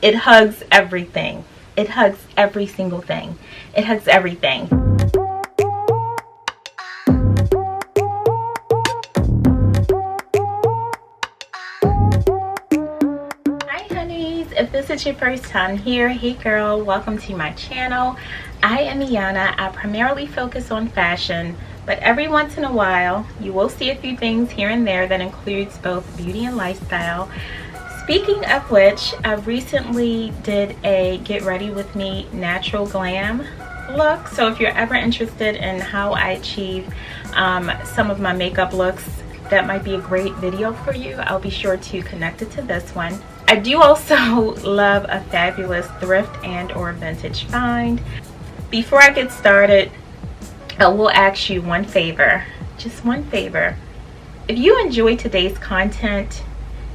It hugs everything. It hugs every single thing. It hugs everything. If this is your first time here, hey girl, welcome to my channel. I am Iana. I primarily focus on fashion, but every once in a while you will see a few things here and there that includes both beauty and lifestyle. Speaking of which, I recently did a get ready with me natural glam look. So if you're ever interested in how I achieve some of my makeup looks, that might be a great video for you. I'll be sure to connect it to this one. I do also love a fabulous thrift and or vintage find. Before I get started, I will ask you one favor, just one favor. If you enjoy today's content,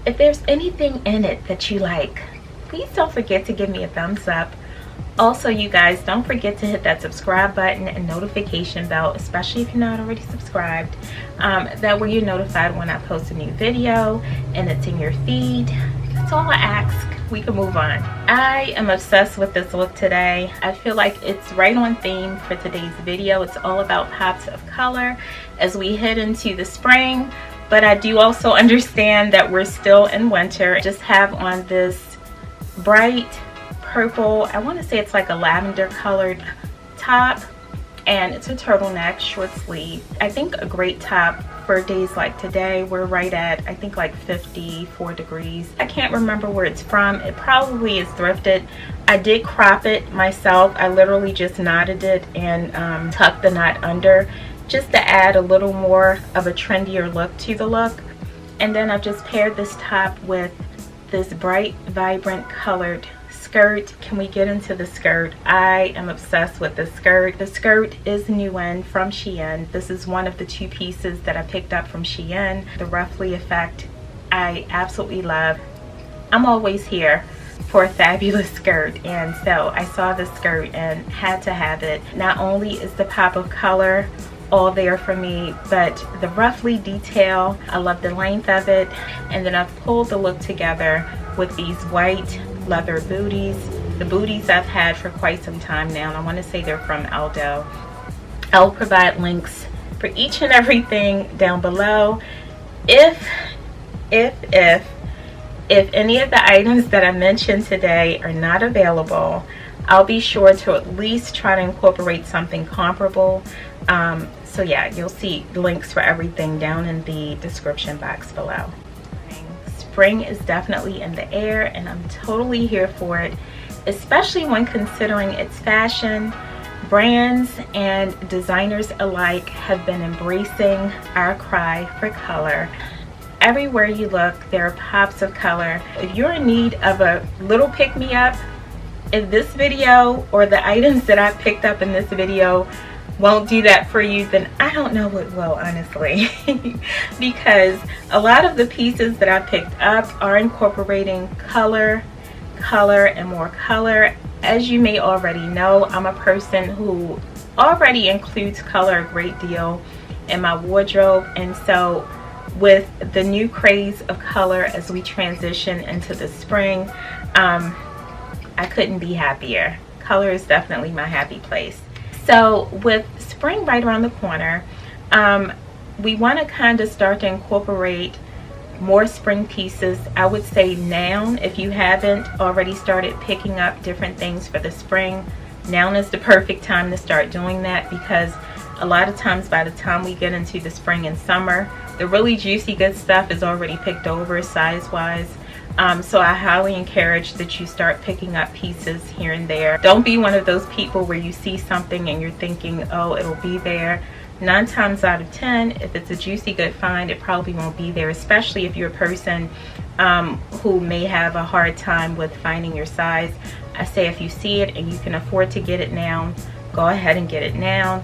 if there's anything in it that you like, please don't forget to give me a thumbs up. Also, you guys, don't forget to hit that subscribe button and notification bell, especially if you're not already subscribed. That way you're notified when I post a new video and it's in your feed. That's all I ask. We can move on. I am obsessed with this look today. I feel like it's right on theme for today's video. It's all about pops of color as we head into the spring, but I do also understand that we're still in winter. I just have on this bright purple, I want to say it's like a lavender colored top, and it's a turtleneck, short sleeve. I think a great top for days like today. We're right at, I think, like 54 degrees. I can't remember where it's from. It probably is thrifted. I did crop it myself. I literally just knotted it and tucked the knot under just to add a little more of a trendier look to the look. And then I've just paired this top with this bright, vibrant colored skirt. Can we get into the skirt? I am obsessed with the skirt. The skirt is new in from Shein. This is one of the two pieces that I picked up from Shein. The ruffly effect I absolutely love. I'm always here for a fabulous skirt, and so I saw this skirt and had to have it. Not only is the pop of color all there for me, but the ruffly detail, I love the length of it. And then I've pulled the look together with these white leather booties. The booties I've had for quite some time now, and I want to say they're from Aldo. I'll provide links for each and everything down below. If any of the items that I mentioned today are not available, I'll be sure to at least try to incorporate something comparable. So yeah, you'll see links for everything down in the description box below. Spring is definitely in the air, and I'm totally here for it, especially when considering its fashion. Brands and designers alike have been embracing our cry for color. Everywhere you look, there are pops of color. If you're in need of a little pick-me-up, if this video or the items that I picked up in this video won't do that for you, then I don't know what will, honestly. Because a lot of the pieces that I picked up are incorporating color, and more color. As you may already know, I'm a person who already includes color a great deal in my wardrobe, and so with the new craze of color as we transition into the spring, I couldn't be happier. Color is definitely my happy place. So with spring right around the corner, we want to kind of start to incorporate more spring pieces. I would say now, if you haven't already started picking up different things for the spring, now is the perfect time to start doing that, because a lot of times by the time we get into the spring and summer, the really juicy good stuff is already picked over size wise. So I highly encourage that you start picking up pieces here and there. Don't be one of those people where you see something and you're thinking, oh, it'll be there. 9 times out of 10, if it's a juicy good find, it probably won't be there, especially if you're a person who may have a hard time with finding your size. I say if you see it and you can afford to get it now, go ahead and get it now.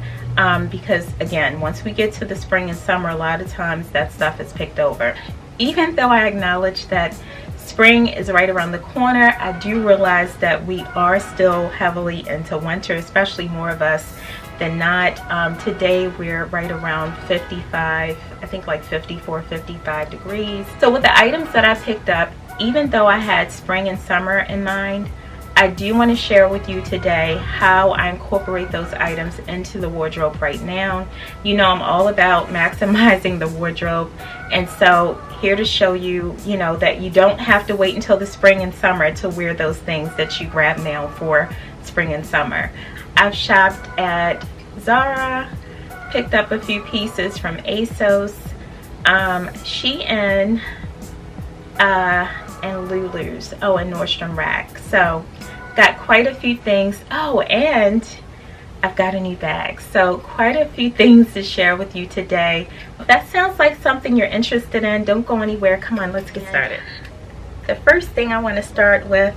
Because again, once we get to the spring and summer, a lot of times that stuff is picked over. Even though I acknowledge that spring is right around the corner, I do realize that we are still heavily into winter, especially more of us than not. Today we're right around 55, I think like 54, 55 degrees. So with the items that I picked up, even though I had spring and summer in mind, I do want to share with you today how I incorporate those items into the wardrobe right now. You know, I'm all about maximizing the wardrobe, and so here to show you, you know, that you don't have to wait until the spring and summer to wear those things that you grab now for spring and summer. I've shopped at Zara, picked up a few pieces from ASOS, Shein, and Lulu's, and Nordstrom Rack. So got quite a few things. Oh, and I've got a new bag. So quite a few things to share with you today. If that sounds like something you're interested in, don't go anywhere. Come on, let's get started. The first thing I want to start with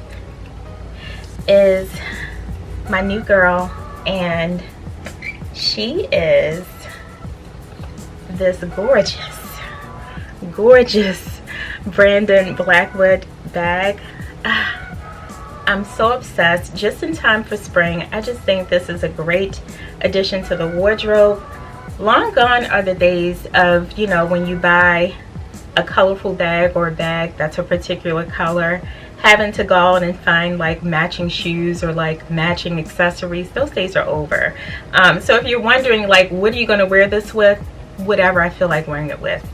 is my new girl, and she is this gorgeous Brandon Blackwood bag. I'm so obsessed. Just in time for spring, I just think this is a great addition to the wardrobe. Long gone are the days of, you know, when you buy a colorful bag or a bag that's a particular color, having to go out and find like matching shoes or like matching accessories. Those days are over. So if you're wondering like, what are you going to wear this with? Whatever I feel like wearing it with.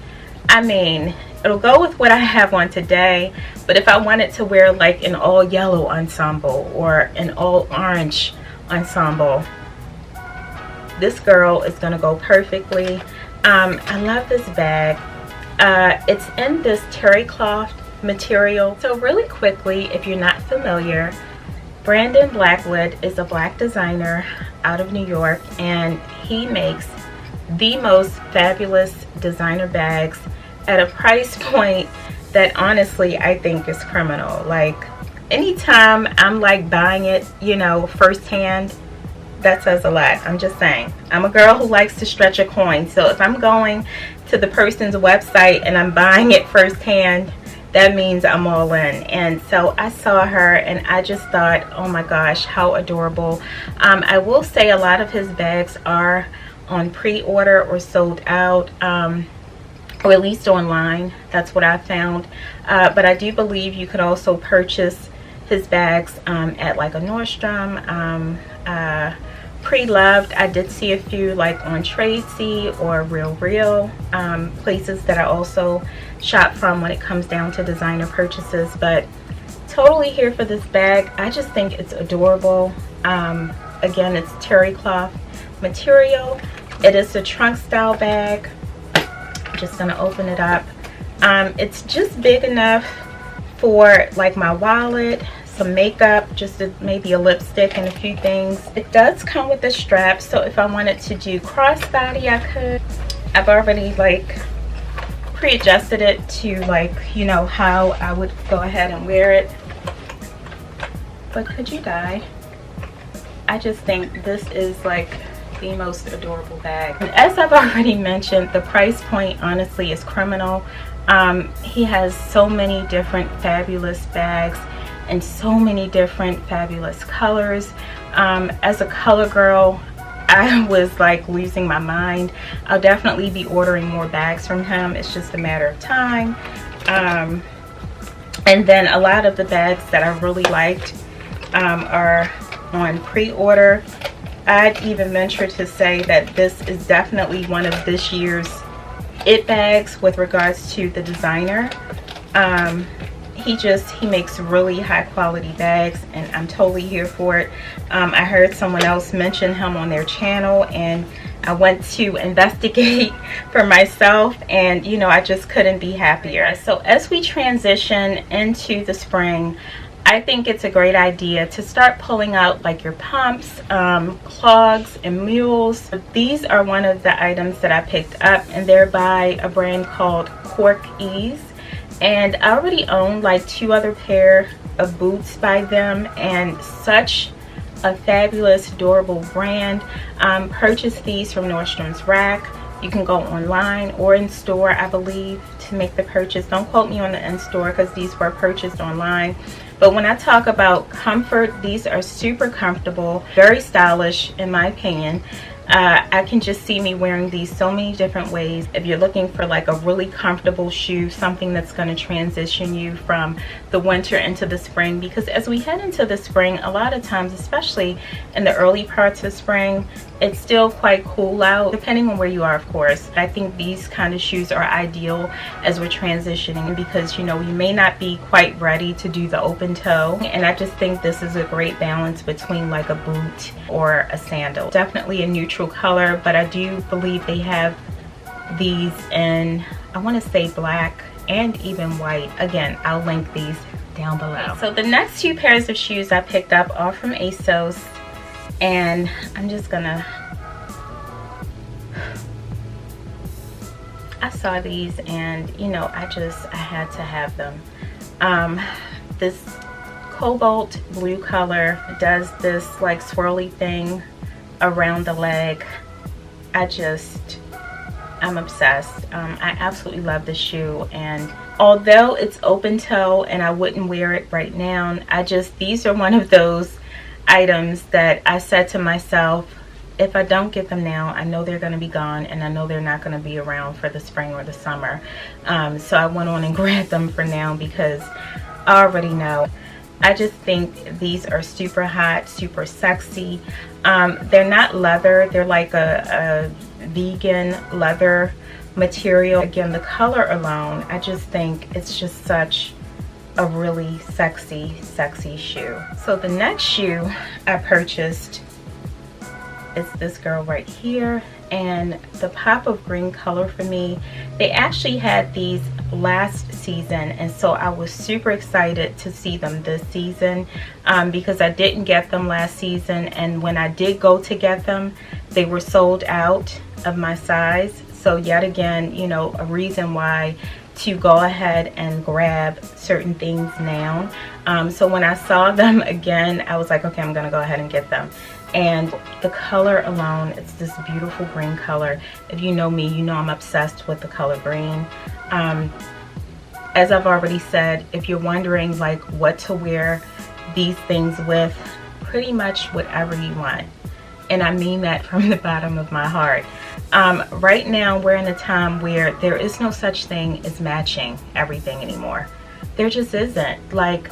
I mean, it'll go with what I have on today, but if I wanted to wear like an all yellow ensemble or an all orange ensemble, this girl is gonna go perfectly. I love this bag. It's in this terry cloth material. So really quickly, if you're not familiar, Brandon Blackwood is a black designer out of New York, and he makes the most fabulous designer bags at a price point that honestly I think is criminal. Like, anytime I'm like buying it, you know, firsthand, that says a lot. I'm just saying, I'm a girl who likes to stretch a coin. So if I'm going to the person's website and I'm buying it firsthand, that means I'm all in. And so I saw her and I just thought, oh my gosh, how adorable. I will say a lot of his bags are on pre-order or sold out, or at least online. That's what I found. But I do believe you could also purchase his bags at like a Nordstrom, pre-loved. I did see a few like on Tradesy or Real places that I also shop from when it comes down to designer purchases. But totally here for this bag. I just think it's adorable. Again, it's terry cloth material. It is a trunk style bag. I'm just gonna open it up. It's just big enough for like my wallet, some makeup, just maybe a lipstick and a few things. It does come with a strap, so if I wanted to do crossbody, I could. I've already like pre-adjusted it to like, you know, how I would go ahead and wear it. But could you die? I just think this is like the most adorable bag. And as I've already mentioned, the price point honestly is criminal. He has so many different fabulous bags and so many different fabulous colors. As a color girl, I was like losing my mind. I'll definitely be ordering more bags from him. It's just a matter of time. And then a lot of the bags that I really liked are on pre-order. I'd even venture to say that this is definitely one of this year's it bags with regards to the designer. He makes really high quality bags, and I'm totally here for it. I heard someone else mention him on their channel, and I went to investigate for myself, and you know, I just couldn't be happier. So as we transition into the spring, I think it's a great idea to start pulling out like your pumps, clogs, and mules. These are one of the items that I picked up, and they're by a brand called Cork Ease. And I already own like 2 other pair of boots by them, and such a fabulous, adorable brand. Purchase these from Nordstrom's Rack. You can go online or in store, I believe, to make the purchase. Don't quote me on the in-store because these were purchased online. But when I talk about comfort, these are super comfortable, very stylish in my opinion. I can just see me wearing these so many different ways. If you're looking for like a really comfortable shoe, something that's going to transition you from the winter into the spring, because as we head into the spring, a lot of times, especially in the early parts of spring, it's still quite cool out, depending on where you are, of course. I think these kind of shoes are ideal as we're transitioning, because you know, you may not be quite ready to do the open toe, and I just think this is a great balance between like a boot or a sandal. Definitely a neutral color, but I do believe they have these in, I want to say black and even white. Again, I'll link these down below. So the next two pairs of shoes I picked up are from ASOS, and I'm just gonna, I saw these and you know, I had to have them. This cobalt blue color does this like swirly thing around the leg. I'm obsessed. I absolutely love this shoe, and although it's open toe and I wouldn't wear it right now, these are one of those items that I said to myself, if I don't get them now, I know they're going to be gone, and I know they're not going to be around for the spring or the summer. So I went on and grabbed them for now, because I already know. I just think these are super hot, super sexy. They're not leather, they're like a vegan leather material. Again, the color alone, I just think it's just such a really sexy shoe. So the next shoe I purchased is this girl right here, and the pop of green color for me, they actually had these last season, and so I was super excited to see them this season, because I didn't get them last season, and when I did go to get them, they were sold out of my size. So yet again, you know, a reason why to go ahead and grab certain things now. So when I saw them again, I was like, okay, I'm gonna go ahead and get them. And the color alone, it's this beautiful green color. If you know me, you know I'm obsessed with the color green. As I've already said, if you're wondering like what to wear these things with, pretty much whatever you want. And I mean that from the bottom of my heart. Right now we're in a time where there is no such thing as matching everything anymore. There just isn't. Like,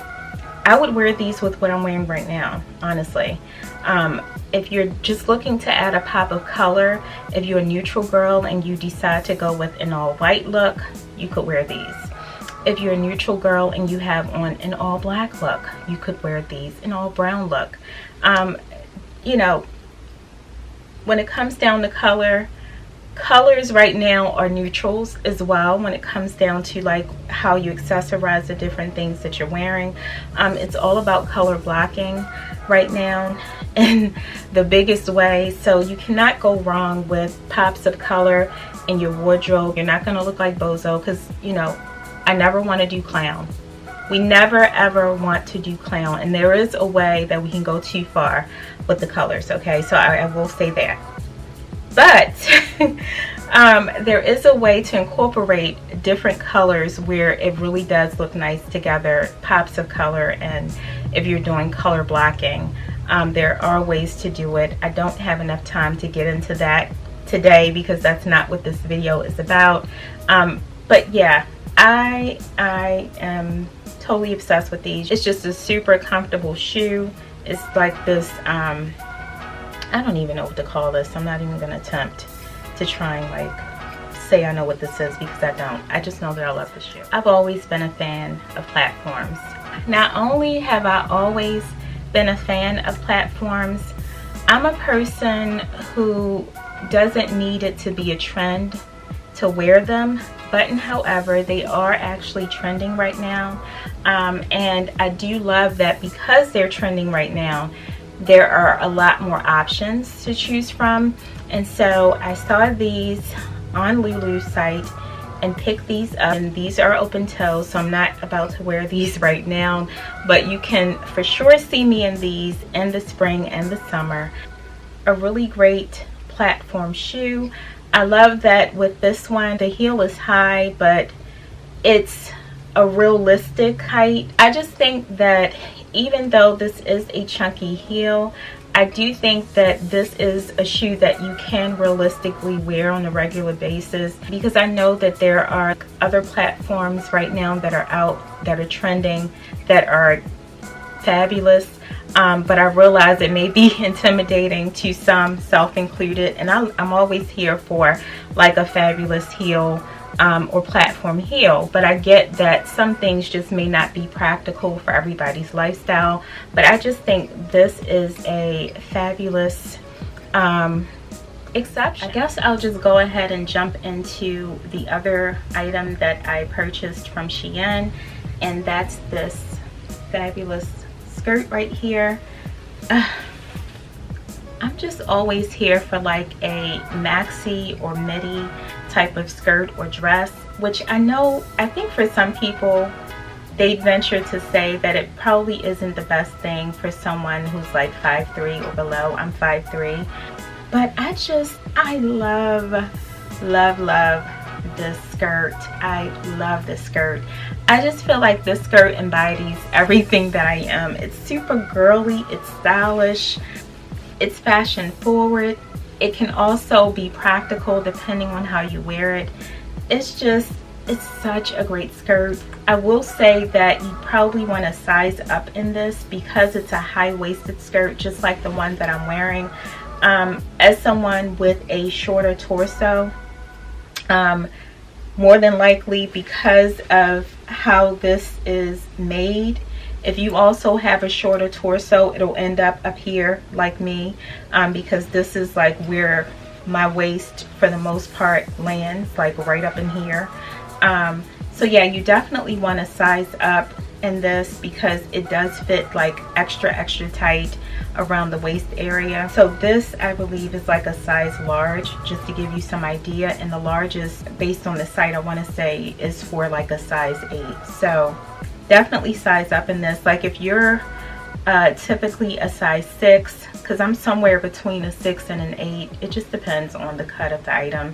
I would wear these with what I'm wearing right now, honestly. If you're just looking to add a pop of color, if you're a neutral girl and you decide to go with an all white look, you could wear these. If you're a neutral girl and you have on an all black look, you could wear these. An all brown look. You know, when it comes down to colors right now are neutrals as well when it comes down to like how you accessorize the different things that you're wearing. It's all about color blocking right now in the biggest way. So you cannot go wrong with pops of color in your wardrobe. You're not going to look like bozo, because you know, I never want to do clown. We never ever want to do clown, and there is a way that we can go too far with the colors, okay? So I will say that. But there is a way to incorporate different colors where it really does look nice together, pops of color. And if you're doing color blocking, there are ways to do it. I don't have enough time to get into that today, because that's not what this video is about. But yeah, I am totally obsessed with these. It's just a super comfortable shoe. It's like this, I don't even know what to call this. I'm not even going to attempt to try and like say I know what this is, because I don't. I just know that I love this shoe. I've always been a fan of platforms. Not only have I always been a fan of platforms, I'm a person who doesn't need it to be a trend to wear them. But however, they are actually trending right now. And I do love that because they're trending right now, there are a lot more options to choose from. And so I saw these on Lulu's site and picked these up, and these are open toe, so I'm not about to wear these right now, but you can for sure see me in these in the spring and the summer. A really great platform shoe. I love that with this one the heel is high, but it's a realistic height. I just think that even though this is a chunky heel, I do think that this is a shoe that you can realistically wear on a regular basis, because I know that there are other platforms right now that are out, that are trending, that are fabulous. But I realize it may be intimidating to some, self included, and I'm always here for like a fabulous heel or platform heel, but I get that some things just may not be practical for everybody's lifestyle. But I just think this is a fabulous exception. I guess I'll just go ahead and jump into the other item that I purchased from Shein, and that's this fabulous skirt right here. I'm just always here for like a maxi or midi type of skirt or dress, which I think for some people they'd venture to say that it probably isn't the best thing for someone who's like 5'3" or below. I'm 5'3", but I love this skirt. I love this skirt. I just feel like this skirt embodies everything that I am. It's super girly, it's stylish, it's fashion forward. It can also be practical depending on how you wear it. It's such a great skirt. I will say that you probably want to size up in this because it's a high-waisted skirt, just like the one that I'm wearing. As someone with a shorter torso, more than likely, because of how this is made, if you also have a shorter torso, it'll end up here like me, because this is like where my waist for the most part lands, like right up in here. So yeah, you definitely want to size up in this because it does fit like extra tight around the waist area. So this, I believe, is like a size large, just to give you some idea, and the largest based on the site I want to say is for like a size 8. So definitely size up in this. Like if you're typically a size 6, because I'm somewhere between a 6 and an 8, it just depends on the cut of the item.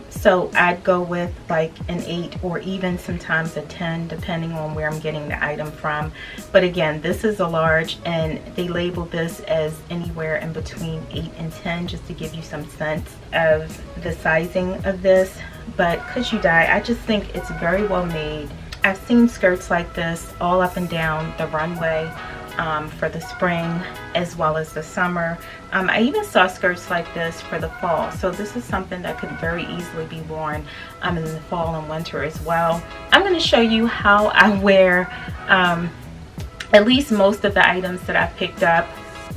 So I'd go with like an 8 or even sometimes a 10, depending on where I'm getting the item from. But again, this is a large, and they label this as anywhere in between 8 and 10, just to give you some sense of the sizing of this. But could you die? I just think it's very well made. I've seen skirts like this all up and down the runway for the spring as well as the summer. I even saw skirts like this for the fall, so this is something that could very easily be worn in the fall and winter as well. I'm going to show you how I wear at least most of the items that I've picked up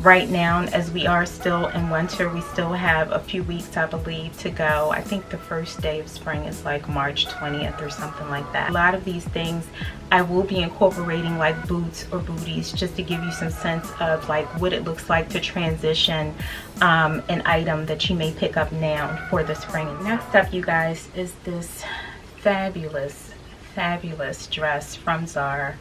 right now, as we are still in winter. We still have a few weeks, I believe, to go. I think the first day of spring is like March 20th or something like that. A lot of these things I will be incorporating like boots or booties, just to give you some sense of like what it looks like to transition an item that you may pick up now for the spring. Next up, you guys, is this fabulous dress from Zara.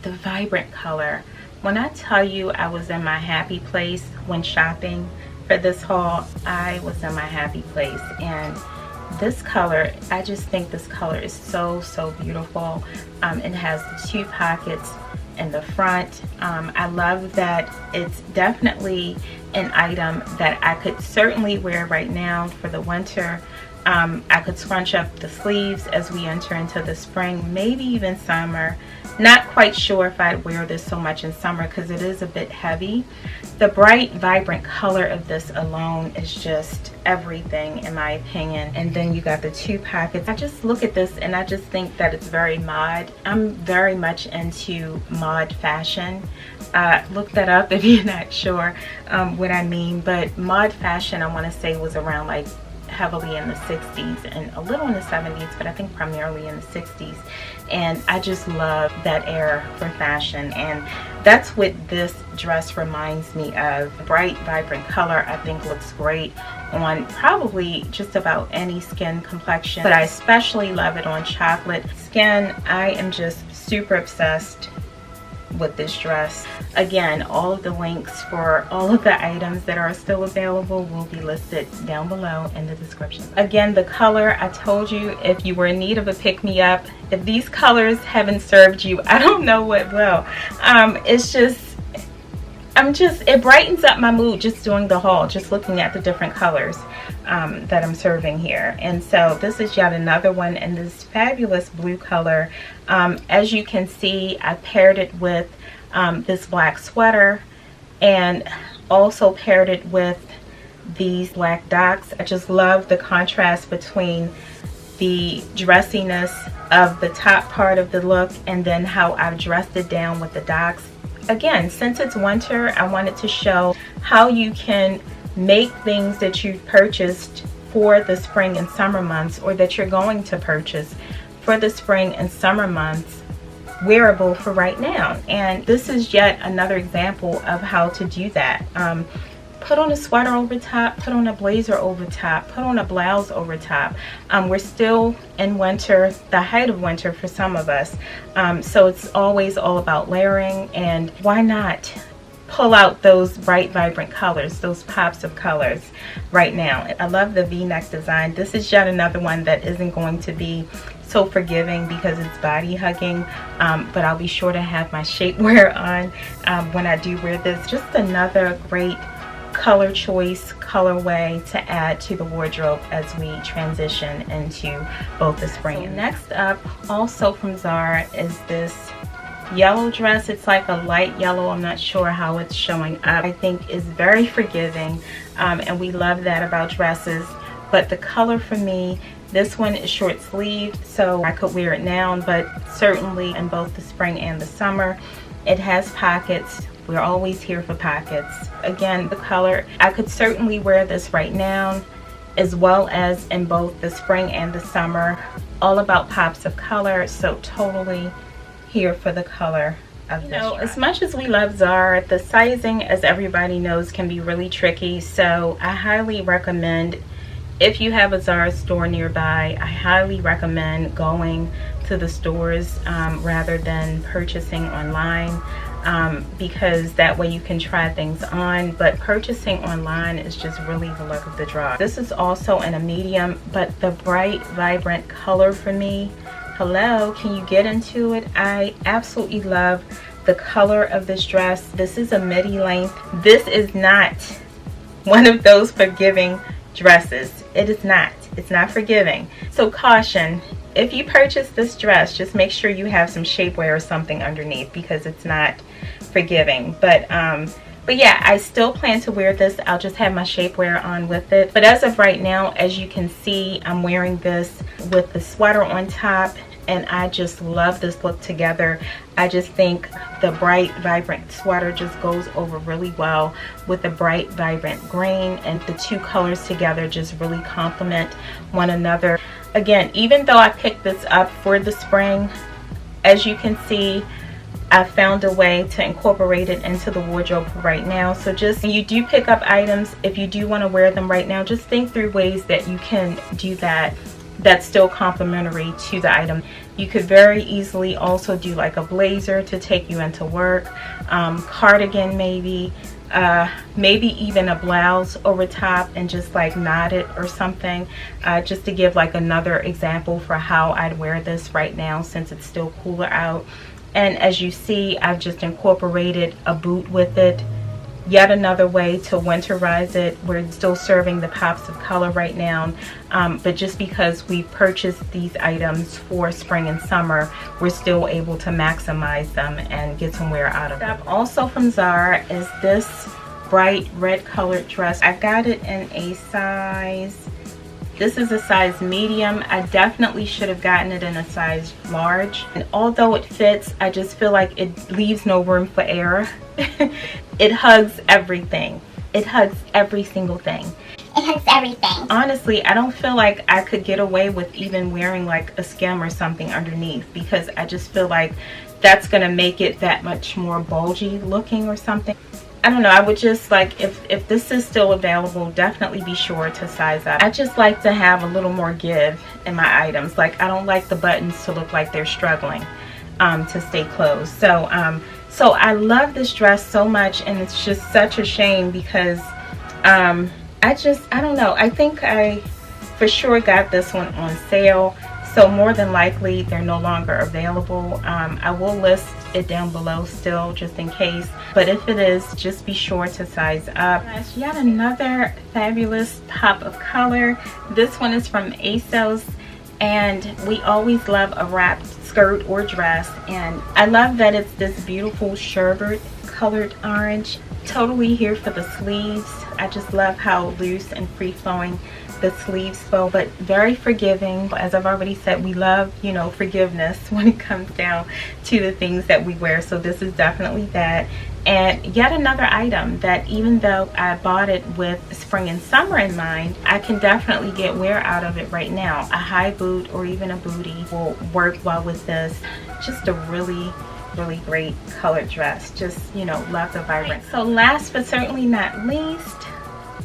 The vibrant color. When I tell you I was in my happy place when shopping for this haul, I was in my happy place. And this color, I just think this color is so beautiful. It has the 2 pockets in the front. I love that it's definitely an item that I could certainly wear right now for the winter. I could scrunch up the sleeves as we enter into the spring, maybe even summer. Not quite sure if I'd wear this so much in summer because it is a bit heavy. The bright, vibrant color of this alone is just everything in my opinion. And then you got the 2 pockets. I just look at this and I just think that it's very mod. I'm very much into mod fashion. Look that up if you're not sure what I mean. But mod fashion, I want to say, was around like heavily in the 60s and a little in the 70s, but I think primarily in the 60s. And I just love that era for fashion, and that's what this dress reminds me of. Bright, vibrant color I think looks great on probably just about any skin complexion, but I especially love it on chocolate skin. I am just super obsessed with this dress. Again, all of the links for all of the items that are still available will be listed down below in the description. Again, the color, I told you, if you were in need of a pick-me-up, if these colors haven't served you, I don't know what will. It's just, it brightens up my mood just doing the haul, just looking at the different colors that I'm serving here. And so this is yet another one in this fabulous blue color. As you can see, I paired it with this black sweater and also paired it with these black docs. I just love the contrast between the dressiness of the top part of the look and then how I've dressed it down with the docs. Again, since it's winter, I wanted to show how you can make things that you've purchased for the spring and summer months, or that you're going to purchase for the spring and summer months, wearable for right now. And this is yet another example of how to do that. Put on a sweater over top, put on a blazer over top, put on a blouse over top. We're still in winter, the height of winter for some of us. So it's always all about layering, and why not pull out those bright, vibrant colors, those pops of colors right now. I love the V-neck design. This is yet another one that isn't going to be so forgiving because it's body hugging, but I'll be sure to have my shapewear on when I do wear this. Just another great color choice, colorway to add to the wardrobe as we transition into both the spring. So next up, also from Zara, is this yellow dress. It's like a light yellow. I'm not sure how it's showing up. I think is very forgiving, and we love that about dresses. But the color for me, this one is short sleeved, so I could wear it now, but certainly in both the spring and the summer. It has pockets. We're always here for pockets. Again, the color, I could certainly wear this right now, as well as in both the spring and the summer. All about pops of color, so totally here for the color of this dress. As much as we love Zara, the sizing, as everybody knows, can be really tricky. So I highly recommend, if you have a Zara store nearby, I highly recommend going to the stores rather than purchasing online. Because that way you can try things on, but purchasing online is just really the luck of the draw. This is also in a medium, but the bright, vibrant color for me, hello, can you get into it? I absolutely love the color of this dress. This is a midi length. This is not one of those forgiving dresses. It is not. It's not forgiving. So caution. If you purchase this dress, just make sure you have some shapewear or something underneath, because it's not forgiving. But yeah, I still plan to wear this. I'll just have my shapewear on with it. But as of right now, as you can see, I'm wearing this with the sweater on top, and I just love this look together. I just think the bright, vibrant sweater just goes over really well with the bright, vibrant green, and the two colors together just really complement one another. Again, even though I picked this up for the spring, as you can see, I found a way to incorporate it into the wardrobe right now. So just when you do pick up items, if you do want to wear them right now, just think through ways that you can do that that's still complementary to the item. You could very easily also do like a blazer to take you into work, cardigan maybe, maybe even a blouse over top and just like knot it or something, just to give like another example for how I'd wear this right now since it's still cooler out. And as you see, I've just incorporated a boot with it. Yet another way to winterize it. We're still serving the pops of color right now, but just because we purchased these items for spring and summer, we're still able to maximize them and get some wear out of them. Also from Zara is this bright red colored dress. I got it in a size, this is a size medium. I definitely should have gotten it in a size large. And although it fits, I just feel like it leaves no room for error. It hugs everything. It hugs every single thing. It hugs everything. Honestly, I don't feel like I could get away with even wearing like a skim or something underneath, because I just feel like that's gonna make it that much more bulgy looking or something. I don't know, I would just like, if this is still available, definitely be sure to size up. I just like to have a little more give in my items. Like, I don't like the buttons to look like they're struggling to stay closed. So I love this dress so much, and it's just such a shame because I don't know, I think I for sure got this one on sale. so more than likely they're no longer available. I will list it down below still just in case, but if it is, just be sure to size up. Yet another fabulous pop of color. This one is from ASOS, and we always love a wrapped skirt or dress, and I love that it's this beautiful sherbet colored orange. Totally here for the sleeves. I just love how loose and free-flowing the sleeves feel, but very forgiving. As I've already said, we love, you know, forgiveness when it comes down to the things that we wear, so this is definitely that. And yet another item that, even though I bought it with spring and summer in mind, I can definitely get wear out of it right now. A high boot or even a bootie will work well with this. Just a really great colored dress. Just, you know, love the vibrant. So last but certainly not least,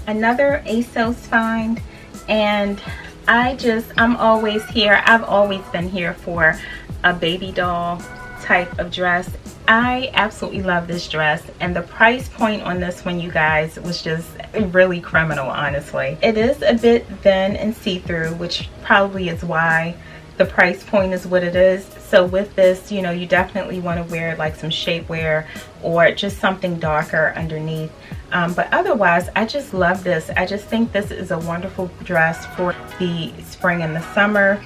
another ASOS find. And I'm always here. I've always been here for a baby doll type of dress. I absolutely love this dress, and the price point on this one, you guys, was just really criminal, honestly. It is a bit thin and see-through, which probably is why the price point is what it is. So with this, you know, you definitely want to wear like some shapewear or just something darker underneath. But otherwise, I just love this. I just think this is a wonderful dress for the spring and the summer.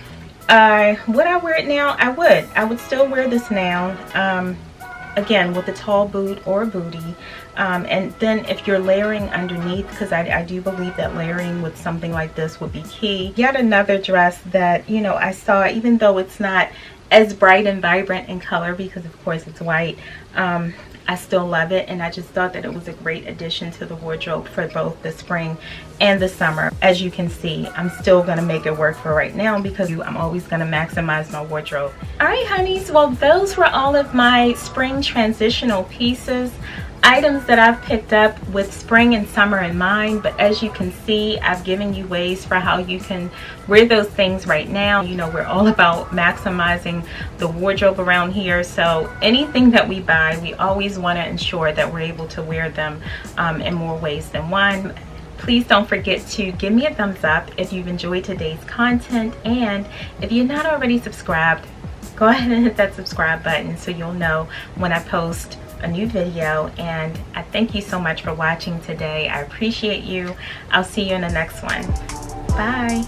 Would I wear it now? I would still wear this now. Again, with a tall boot or a bootie. And then if you're layering underneath, because I do believe that layering with something like this would be key. Yet another dress that, you know, I saw, even though it's not as bright and vibrant in color, because of course it's white, I still love it, and I just thought that it was a great addition to the wardrobe for both the spring and the summer. As you can see, I'm still going to make it work for right now because I'm always going to maximize my wardrobe. Alright honeys, well those were all of my spring transitional pieces. Items that I've picked up with spring and summer in mind, but as you can see, I've given you ways for how you can wear those things right now. You know, we're all about maximizing the wardrobe around here, so anything that we buy, we always want to ensure that we're able to wear them in more ways than one. Please don't forget to give me a thumbs up if you've enjoyed today's content, and if you're not already subscribed, go ahead and hit that subscribe button so you'll know when I post a new video. And I thank you so much for watching today. I appreciate you. I'll see you in the next one. Bye.